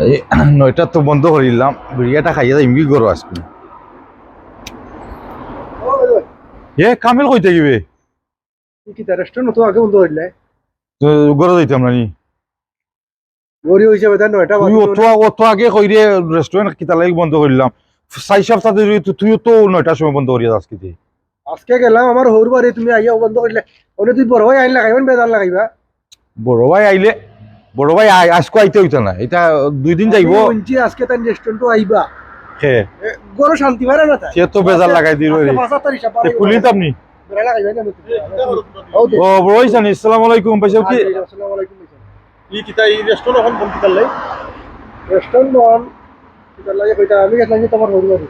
এই 9টা তো বন্ধ করিলাম, বিড়িয়াটা খাইয়া যাই কি করো আজকে। কামিল কইতে গিবে কি তার রেস্টুরেন্ট তো আগে বন্ধ হইলে তো গরো যাইতাম না নি। গড়ি হিসাবে তার 9টা তুই বাজে অত আগে কই রে রেস্টুরেন্ট কিতা লাগি বন্ধ করিলাম। 4 সপ্তাহ ধরে তুইও তো 9টার সময় বন্ধ করিয়া আজকে তুই। আজকে গেলাম আমার হৌর বাড়ি তুমি আইয়া বন্ধ করলে ওনে তুই বড় ভাই আইন লাগাইবেন বেজার লাগাইবা বড় ভাই আইলে, বড় ভাই আজকে আইতে হইতো না, এটা 2 দিন যাইবো। আমি বলছি আজকে তার রেস্টুরেন্ট আইবা হে গরো শান্তি পারে না তাই সে তো বেজার লাগাই দিল রে। 75 হিসাব খুলিতাম নি। বেড়া লাগাইবেন না ও বড় ভাই জানি, আসসালামু আলাইকুম ভাই সাহেব। কি আসসালামু আলাইকুম ই কিতা এই রেস্টুরেন্ট এখন বন্ধ কিতার লাই রেস্টুরেন্ট নন কিতার লাগে কইতা আমি গেলাম যে তোমার হৌর বাড়ি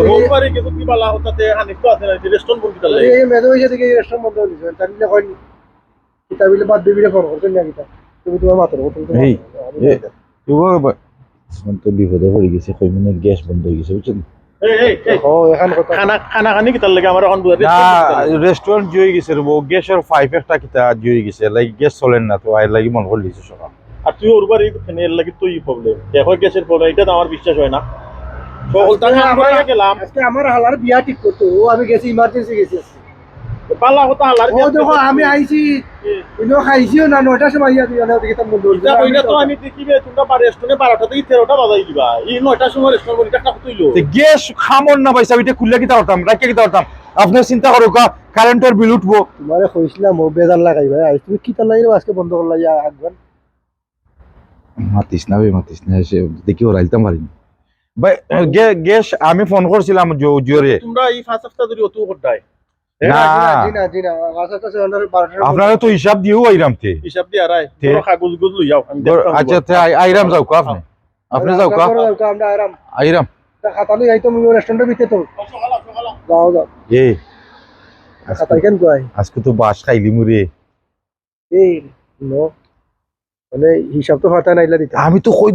রোববারে কিছু কি বালা হতাতে হানিফ তো আছে না রেস্টুরেন্ট বন্ধ কিতার লাই এই মেদো হইছে দিকে রেস্টুরেন্ট বন্ধ হইছে তাইলে কই কিতাবিলে বাদ দিবিলে ফোন করছেন না কিতা তুমি তোমার মাত্র তুমি এই তো বিপদে পড়ে গেছে, কই মিনিট গ্যাস বন্ধ হয়ে গেছে বুঝছেন। ও এখন কথা খানা খানা খানি কিতার লাগে আমার এখন বুঝা না রেস্টুরেন্ট জুয়ে গেছে রে, গ্যাসের পাইপ একটা কিতা জুয়ে গেছে, লাইক গ্যাস চলেন না তো আই লাগি মন করে দিছে সকাল। আর তুই ওরবার এই এর লাগে তুই প্রবলেম দেখো গ্যাসের প্রবলেম এটা তো আমার বিশ্বাস হয় না। সকল টাকা আমরা গেলাম আজকে আমার হালার বিয়া ঠিক করতো ও আমি গেছি ইমার্জেন্সি গেছি আজকে বালা হতা হালার ও দেখো আমি আইছি ইনো খাইছিও না 9টার সময় ইয়া দিও না ওদিকে তো বন্ধ এটা কইনা তো আমি দেখিবে তোমরা রেস্টুরেন্টে 12টা থেকে 13টা বাজাই দিবা এই 9টার সময় রেস্টুরেন্ট বলি টাকা কইলো গ্যাস খামন না ভাই সাহেব, এটা খুললে কিতা করতাম, রাখে কিতা করতাম। আপনি চিন্তা করো কারেন্টের বিল উঠবো। তোমারে কইছিলাম ও বেজার লাগাই ভাই আইছ তুমি কি তার লাগি আজকে বন্ধ করলা ইয়া আগবান মাতিস না ভাই, মাতিস না, এসে দেখি ওর আইতাম পারিনি ভাই। গ্যাস আমি ফোন করছিলাম জোরে। তোমরা এই 5 সপ্তাহ ধরে অত করতাই না জি না আচ্ছা আচ্ছা আন্ডার 12টা আপনারা তো হিসাব দিও আইরাম তে। হিসাব দিয়ে আরাই তোরা কাগজ গুজ লই যাও আমি দেখতাম আচ্ছা আইরাম যাও কা আপনি, আপনি যাও কা আমরা আরাম আইরাম। খাতালি আইতো আমি রেস্টুরেন্টের ভিতরে তো যাও যাও এ খাতাই কেন কই আজকে তো বাস খাইলি মুরে। এই নো মানে হিসাব তো ফাটা নাইলা দিতা আমি তো কই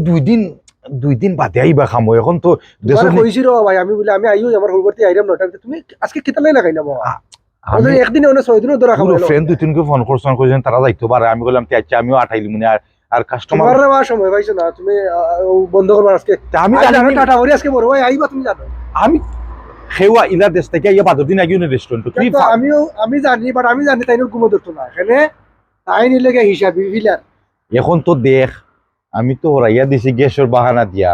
2 দিন বাদে আইবা খামো, এখন তো দেশে কইছি রে ভাই আমি বলে আমি আইও আমার হলবর্তি আইরাম নটা তুমি আজকে কিতালাই লাগাইলা বাবা আমি একদিনে অনেক 6 দিনও ধরে খাবো ফ্রেন্ড 2-3 কে ফোন করছেন তারা যাইতো পারে, আমি বললাম আচ্ছা আমিও আঠাইলি মনে আর কাস্টমার তোমার না সময় পাইছো না তুমি বন্ধ করবা আজকে আমি জানি টাটা ভরি আজকে বড় ভাই আইবা তুমি জানো আমি খেওয়া ইলা দেশ থেকে ইয়া 15 দিন আগে রেস্টুরেন্ট তুই তো আমি জানি বাট আমি জানি তাইনোর ঘুমো ধরতো না এখানে তাই নিলে হিসাবি ফিলার এখন তো দেখ আমি তো হরাইয়া দিছি গ্যাসের বাহানা দিয়া,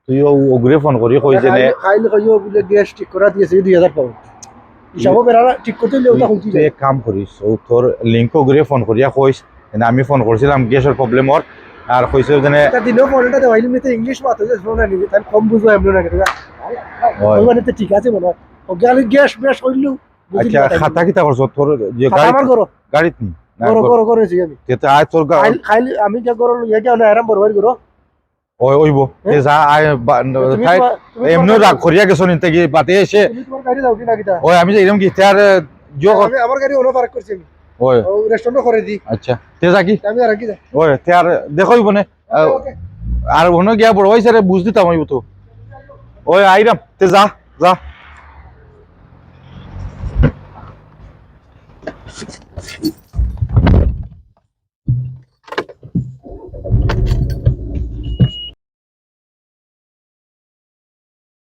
তুই ওগুরে ফোন করি কইছে নে খাইলে কইও বলে গ্যাস ঠিক করা দিয়েছে 2000 পাউন্ড হিসাবও বেড়া ঠিক করতে হইলে ওটা হইছি তুই এক কাম করিস ও তোর লিঙ্ক ওগুরে ফোন করিয়া কইস আমি ফোন করছিলাম গ্যাসের প্রবলেম ওর, আর কইছে যে এটা দিনও ফোনটা দেওয়াইলি নিতে ইংলিশ মাত্র যে ফোন আনি তাই কম বুঝো এমন না কেটে ওই মানে তো ঠিক আছে মনে হয় ও গালি গ্যাস বেশ হইলু আচ্ছা খাতা কিতা করছ তোর যে আমার করো গাড়িত নি করো করেছি আমি তেতে আয় তোর খাইলি আমি যা করো ইয়া যা না আরাম বড় ভাই করো ওইব তে যা আয় এমনি রাগ করিয়া গেছ নিতে গিয়ে বাতে এসে তুমি তোমার গাড়ি দাও কি না কিটা ওই আমি যে এরকম কি তার জো আমি আমার গাড়ি ওনো পার্ক করছি আমি ওই ও রেস্টুরেন্ট করে দি আচ্ছা তে যা কি আমি আর কি যা ওই তে আর দেখোই বনে আর ওনো গিয়া বড় ভাই স্যার বুঝ দিতাম হইব তো ওই আইরাম তে যা যা